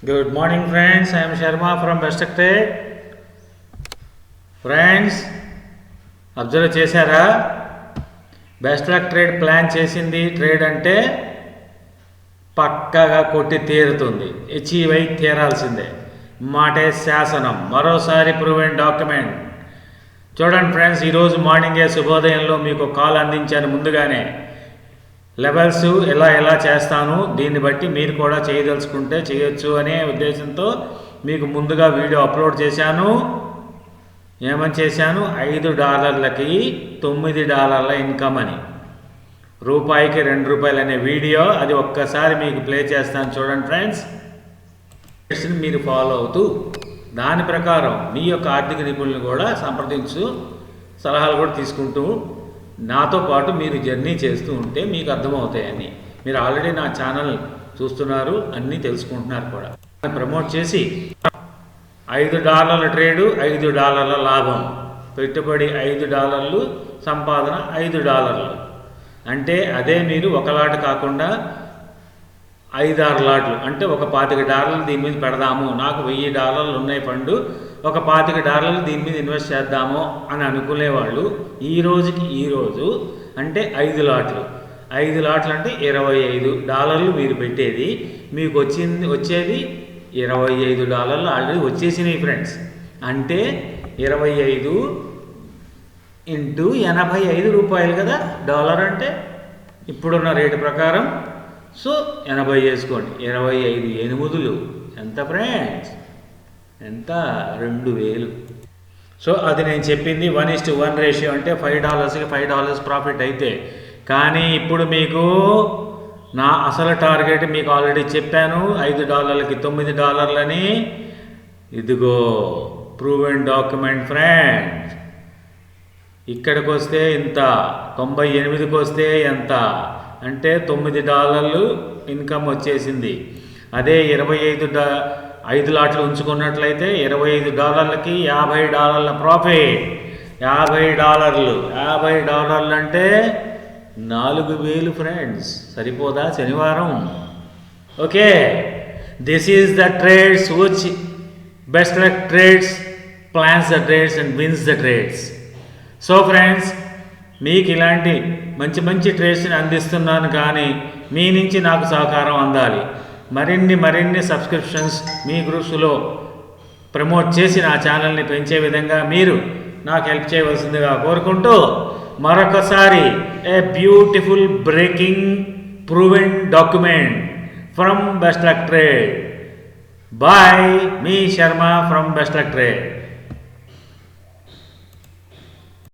Good morning friends, I am Sharma from Best Luck Trade. Friends observe చేశారా? Best luck trade plan చేసింది. Trade అంటే పక్కాగా కొట్టి తీరుతుంది, అచీవ్ అయి తీరాల్సిందే. మాటే శాసనం, మరోసారి ప్రూవెన్ డాక్యుమెంట్. చూడండి ఫ్రెండ్స్, ఈరోజు మార్నింగే శుభోదయంలో మీకు కాల్ అందించాను ముందుగానే. లెవెల్స్ ఎలా చేస్తాను, దీన్ని బట్టి మీరు కూడా చేయదలుచుకుంటే చేయొచ్చు అనే ఉద్దేశంతో మీకు ముందుగా వీడియో అప్లోడ్ చేశాను. ఏమని చేశాను? $5కి $9 ఇన్కమ్ అని, రూపాయికి $2 అనే వీడియో. అది ఒక్కసారి మీకు ప్లే చేస్తాను, చూడండి ఫ్రెండ్స్. మీరు ఫాలో అవుతూ దాని ప్రకారం మీ యొక్క ఆర్థిక నిపుణులను కూడా సంప్రదించు, సలహాలు కూడా తీసుకుంటూ నాతో పాటు మీరు జర్నీ చేస్తూ ఉంటే మీకు అర్థమవుతాయని. మీరు ఆల్రెడీ నా ఛానల్ చూస్తున్నారు, అన్నీ తెలుసుకుంటున్నారు కూడా. ప్రమోట్ చేసి $5 ట్రేడు, $5 లాభం, పెట్టుబడి $5, సంపాదన $5. అంటే అదే మీరు ఒక లాట్ కాకుండా 5-6 లాట్లు, అంటే ఒక $25 దీని మీద పెడదాము, నాకు $1000 ఉన్నాయి ఫండు, ఒక $25 దీని మీద ఇన్వెస్ట్ చేద్దాము అని అనుకునేవాళ్ళు ఈరోజు అంటే 5 లాట్లు. 5 లాట్లు అంటే $25 మీరు పెట్టేది, మీకు వచ్చేది $25 ఆల్రెడీ వచ్చేసినాయి ఫ్రెండ్స్. అంటే 25 ఇంటూ $85 కదా డాలర్ అంటే, ఇప్పుడున్న రేటు ప్రకారం. సో 80 చేసుకోండి, 25 ఎంత ఫ్రెండ్స్? ఎంత? 2000. సో అది నేను చెప్పింది 1:1 రేషియో, అంటే $5కి $5 ప్రాఫిట్ అయితే. కానీ ఇప్పుడు మీకు నా అసలు టార్గెట్ మీకు ఆల్రెడీ చెప్పాను, $5కి $9 అని. ఇదిగో ప్రూవెన్ డాక్యుమెంట్ ఫ్రెండ్స్. ఇక్కడికి వస్తే ఇంత, 98కి వస్తే ఎంత అంటే $9 ఇన్కమ్ వచ్చేసింది. అదే 5 లాట్లు ఉంచుకున్నట్లయితే $25కి $50 ప్రాఫిట్. $50 అంటే 4000 ఫ్రెండ్స్. సరిపోదా శనివారం? Okay, this is the trades which best luck trades plans the trades and wins the trades. So friends, మీకు ఇలాంటి మంచి ట్రేడ్స్ని అందిస్తున్నాను, కానీ మీ నుంచి నాకు సహకారం అందాలి. మరిన్ని సబ్స్క్రిప్షన్స్ మీ గ్రూప్స్లో ప్రమోట్ చేసి నా ఛానల్ని పెంచే విధంగా మీరు నాకు హెల్ప్ చేయవలసిందిగా కోరుకుంటూ, మరొకసారి a beautiful breaking proven document from best luck trade. Bye, మీ Sharma from best luck trade.